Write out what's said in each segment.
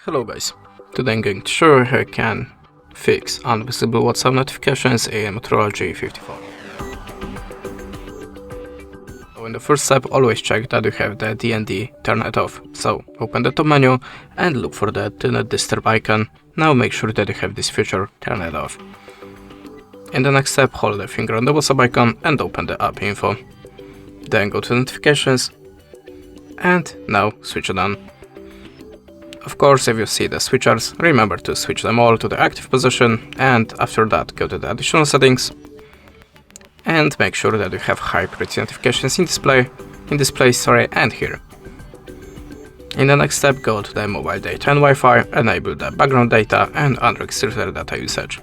Hello guys, today I'm going to show you how you can fix invisible WhatsApp notifications in Motorola G54. So in the first step, always check that you have the DND turned off. So open the top menu and look for the Do Not Disturb icon. Now make sure that you have this feature turned off. In the next step, hold the finger on the WhatsApp icon and open the app info. Then go to notifications and now switch it on. Of course, if you see the switchers, remember to switch them all to the active position, and after that go to the additional settings and make sure that you have high priority notifications in display, and here. In the next step, go to the mobile data and Wi-Fi, enable the background data and unrestricted data usage.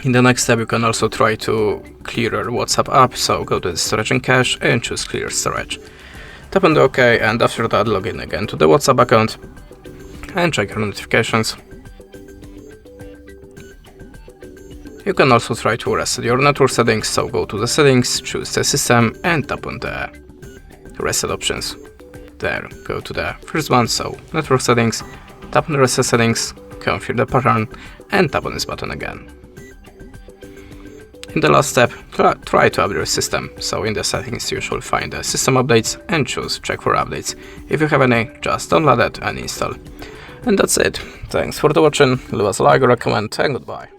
In the next step, you can also try to clear your WhatsApp app, so go to the storage and cache and choose clear storage. Tap on the OK, and after that log in again to the WhatsApp account and check your notifications. You can also try to reset your network settings, so go to the settings, choose the system and tap on the reset options. There, go to the first one, so network settings, tap on the reset settings, confirm the pattern and tap on this button again. In the last step, try to update your system, so in the settings you should find the system updates and choose check for updates. If you have any, just download it and install. And that's it. Thanks for watching, leave us a like or a comment and goodbye.